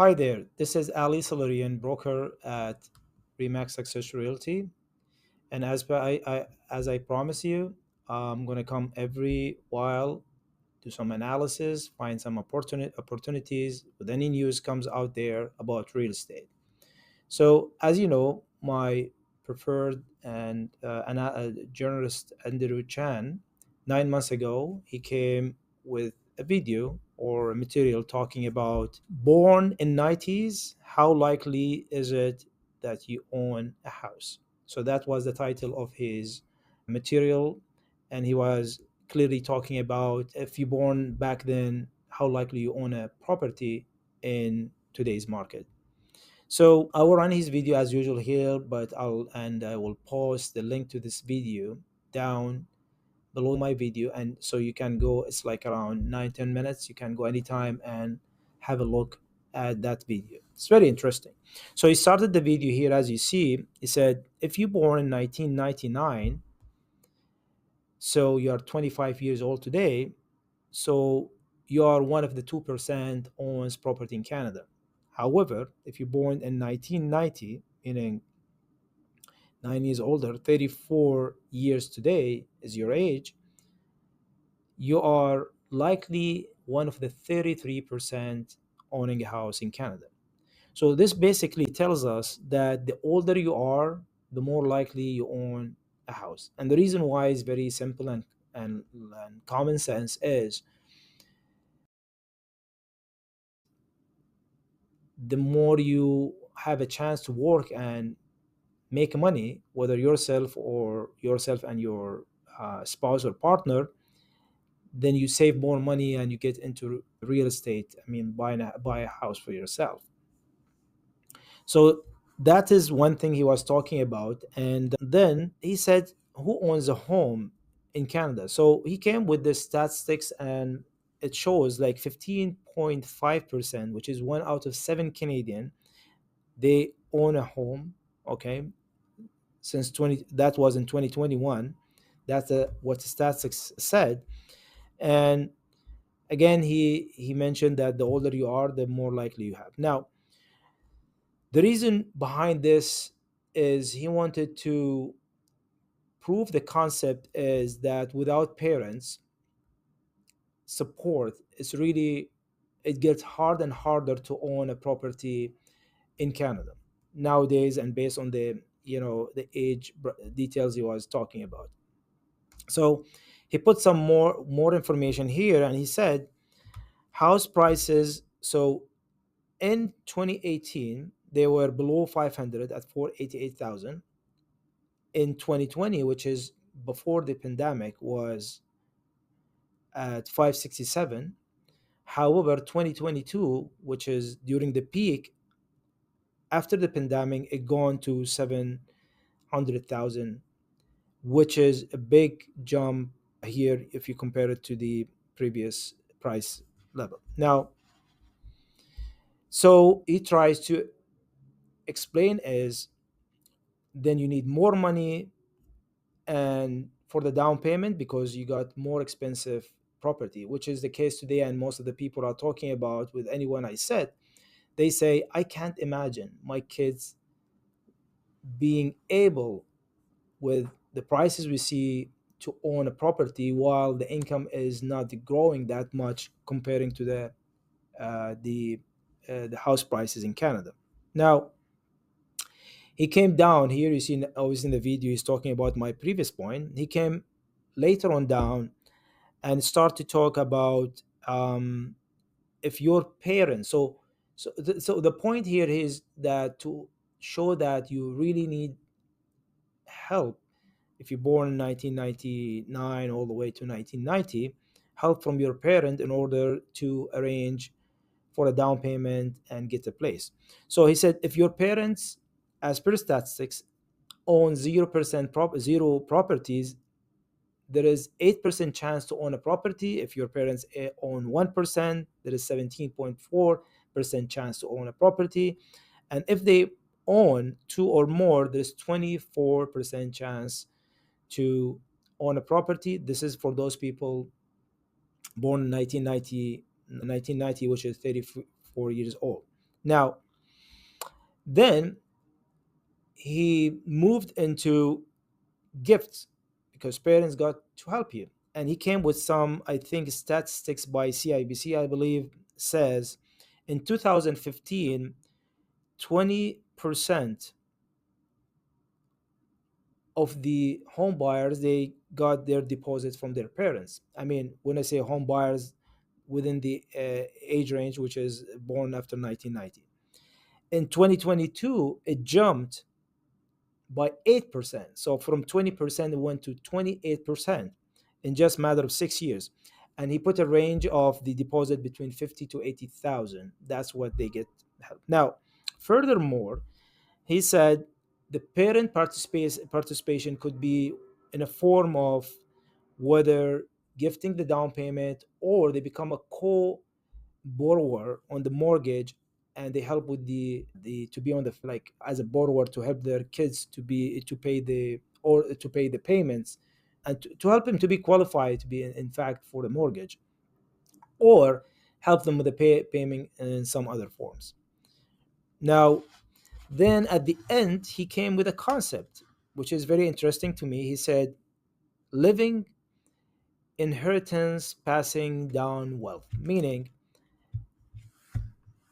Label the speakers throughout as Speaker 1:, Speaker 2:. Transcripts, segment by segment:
Speaker 1: Hi there, this is Ali Salarian, broker at REMAX Success Realty. And as I promise you, I'm going to come every while, do some analysis, find some opportunities with any news comes out there about real estate. So, as you know, my preferred journalist Andrew Chang, 9 months ago, he came with a video or a material talking about born in 90s, how likely is it that you own a house? So that was the title of his material, and he was clearly talking about if you born back then, how likely you own a property in today's market. So I will run his video as usual here, but I will post the link to this video down below my video, and so you can go. It's like around 9-10 minutes. You can go anytime and have a look at that video. It's very interesting. So he started the video here, as you see. He said, if you born in 1999, so you are 25 years old today, so you are one of the 2% owns property in Canada. However, if you're born in 1990, meaning 9 years older, 34 years today is your age, you are likely one of the 33% owning a house in Canada. So this basically tells us that the older you are, the more likely you own a house. And the reason why is very simple and common sense is the more you have a chance to work and make money, whether yourself and your spouse or partner, then you save more money and you get into real estate. I mean, buy a house for yourself. So that is one thing he was talking about. And then he said, who owns a home in Canada? So he came with the statistics, and it shows like 15.5%, which is one out of seven Canadian, they own a home. Okay, since 20, that was in 2021. That's what the statistics said. And again, he mentioned that the older you are, the more likely you have. Now, the reason behind this is he wanted to prove the concept is that without parents support, it gets harder and harder to own a property in Canada nowadays, and based on the age details he was talking about. So he put some more information here, and he said house prices. So in 2018, they were below 500 at 488,000. In 2020, which is before the pandemic, was at 567. However, 2022, which is during the peak after the pandemic, it gone to 700,000, which is a big jump here if you compare it to the previous price level. Now, so he tries to explain is then you need more money and for the down payment because you got more expensive property, which is the case today. And most of the people are talking about with anyone I said, they say, I can't imagine my kids being able, with the prices we see, to own a property while the income is not growing that much comparing to the house prices in Canada. Now, he came down here. You see, always in the video, he's talking about my previous point. He came later on down and start to talk about if your parents. So the point here is that to show that you really need help if you're born in 1999 all the way to 1990, help from your parent in order to arrange for a down payment and get a place. So he said if your parents, as per statistics, own 0% zero properties, there is 8% chance to own a property. If your parents own 1%, there is 17.4% chance to own a property. And if they own two or more, there's 24% chance to own a property. This is for those people born in 1990, which is 34 years old. Now, then he moved into gifts because parents got to help you. And he came with some, I think, statistics by CIBC, I believe, says in 2015, 20% of the home buyers, they got their deposits from their parents. I mean, when I say home buyers, within the age range which is born after 1990. In 2022, it jumped by 8%. So from 20%, it went to 28% in just a matter of 6 years. And he put a range of the deposit between 50 to 80,000. That's what they get help. Now, furthermore, he said the parent participation could be in a form of whether gifting the down payment or they become a co borrower on the mortgage, and they help with the to be on the like as a borrower to help their kids to be to pay the or to pay the payments, and to help them to be qualified to be in fact for the mortgage, or help them with the payment in some other forms. Now, then at the end he came with a concept which is very interesting to me. He said living inheritance passing down wealth, meaning,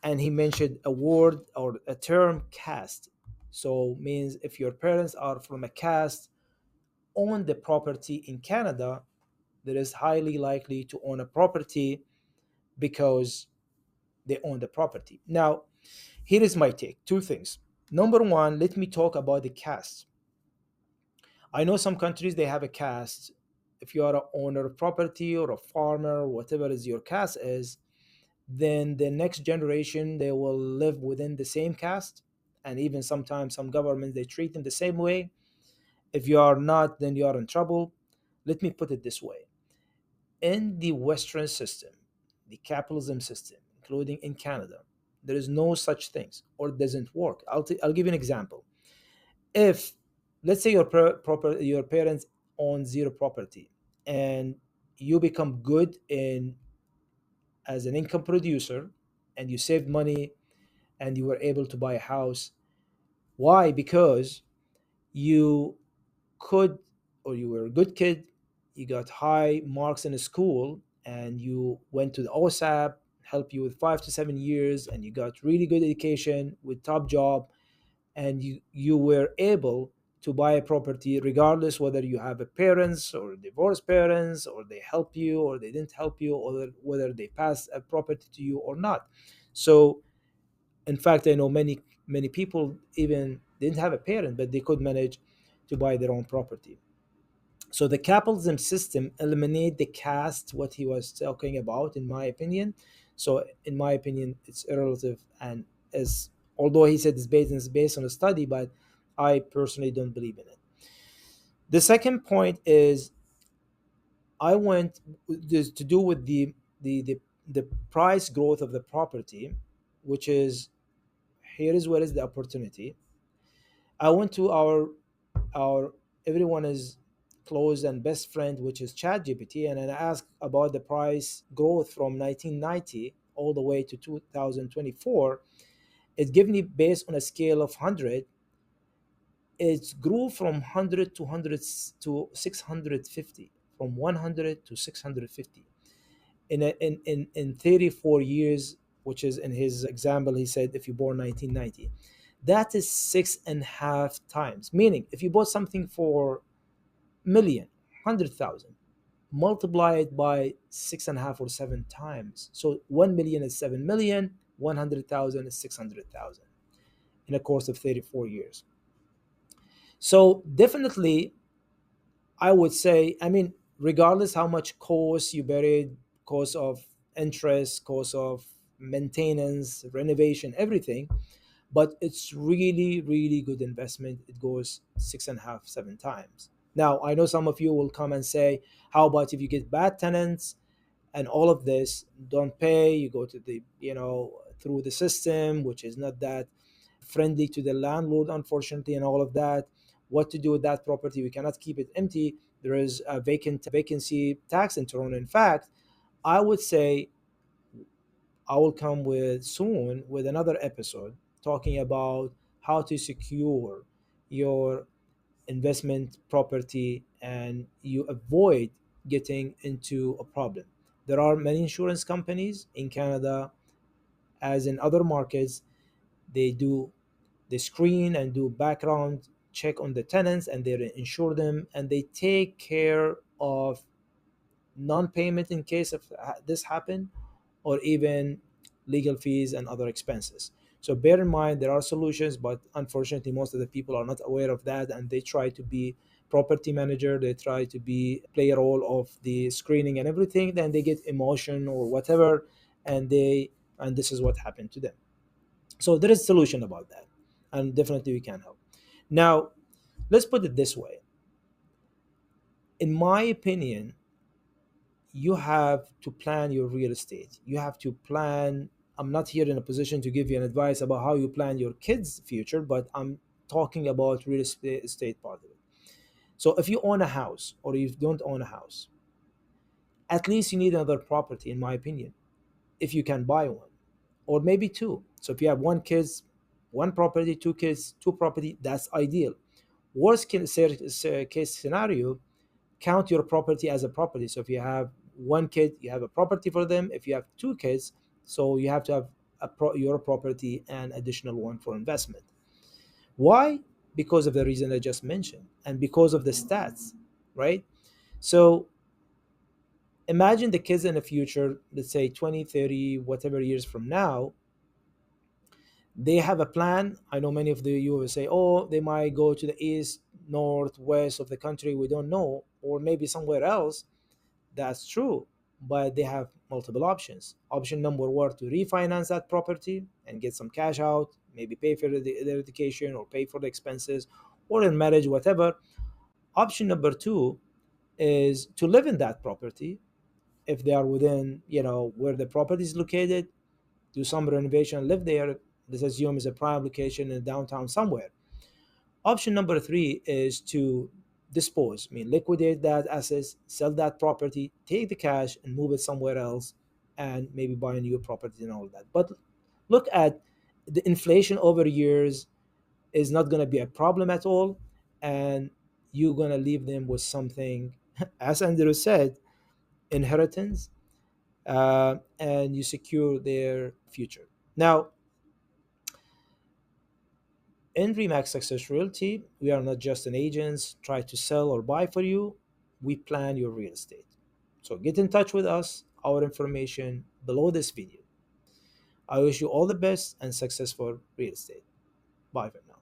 Speaker 1: and he mentioned a word or a term, caste. So means if your parents are from a caste, own the property in Canada, that is highly likely to own a property because they own the property. Now, here is my take. Two things. Number one, let me talk about the caste. I know some countries they have a caste. If you are an owner of property or a farmer, whatever is your caste is, then the next generation they will live within the same caste, and even sometimes some governments they treat them the same way. If you are not, then you are in trouble. Let me put it this way: in the western system, the capitalism system, including in Canada, there is no such things, or it doesn't work. I'll give you an example. If, let's say, your parents own zero property, and you become good in as an income producer, and you saved money and you were able to buy a house. Why? Because you could, or you were a good kid, you got high marks in the school, and you went to the OSAP, helped you with 5 to 7 years, and you got really good education with top job, and you were able to buy a property regardless whether you have a parents or divorced parents, or they help you or they didn't help you, or whether they pass a property to you or not. So in fact, I know many people even didn't have a parent, but they could manage to buy their own property. So the capitalism system eliminate the caste, what he was talking about, in my opinion. So in my opinion, it's irrelative, and as although he said it's based on a study, but I personally don't believe in it. The second point is I went is to do with the price growth of the property, which is, here is where is the opportunity. I went to our everyone is close and best friend, which is ChatGPT, and I asked about the price growth from 1990 all the way to 2024. It gave me, based on a scale of 100, it grew from 100 to 100 to 650, from 100 to 650 in 34 years, which is in his example, he said if you born 1990, that is 6.5 times. Meaning, if you bought something for million, 100,000, multiply it by 6.5 or 7 times. So 1 million is 7 million, 100,000 is 600,000 in a course of 34 years. So definitely, I would say, I mean, regardless how much cost you buried, cost of interest, cost of maintenance, renovation, everything, but it's really, really good investment. It goes 6.5, 7 times. Now, I know some of you will come and say, how about if you get bad tenants and all of this, don't pay, you go to the, through the system, which is not that friendly to the landlord, unfortunately, and all of that. What to do with that property? We cannot keep it empty. There is a vacancy tax in Toronto. In fact, I would say I will come with soon with another episode talking about how to secure your investment property and you avoid getting into a problem. There are many insurance companies in Canada, as in other markets, they do they screen and do background check on the tenants and they insure them and they take care of non-payment in case of this happen, or even legal fees and other expenses. So bear in mind there are solutions, but unfortunately most of the people are not aware of that, and they try to be property manager, they try to be play a role of the screening and everything, then they get emotion or whatever, and they and this is what happened to them. So there is a solution about that, and definitely we can help. Now let's put it this way. In my opinion, you have to plan your real estate. You have to plan. I'm not here in a position to give you an advice about how you plan your kids' future, but I'm talking about real estate part of it. So if you own a house or you don't own a house, at least you need another property, in my opinion, if you can buy one, or maybe two. So if you have one kids, one property, two kids, two property, that's ideal. Worst case scenario, count your property as a property. So if you have one kid, you have a property for them. If you have two kids, so you have to have your property and additional one for investment. Why? Because of the reason I just mentioned and because of the stats, right? So imagine the kids in the future, let's say 20, 30, whatever years from now, they have a plan. I know many of you will say, oh, they might go to the east, north, west of the country, we don't know, or maybe somewhere else. That's true, but they have multiple options. Option number one, to refinance that property and get some cash out, maybe pay for their education or pay for the expenses, or in marriage, whatever. Option number two is to live in that property if they are within, where the property is located, do some renovation, live there. Let's assume is a prime location in downtown somewhere. Option number three is to dispose, I mean, liquidate that assets, sell that property, take the cash and move it somewhere else, and maybe buy a new property and all that. But look at the inflation over years is not going to be a problem at all, and you're going to leave them with something, as Andrew said, inheritance, and you secure their future. Now, in Remax Success Realty, we are not just an agent try to sell or buy for you. We plan your real estate. So get in touch with us. Our information below this video. I wish you all the best and successful real estate. Bye for now.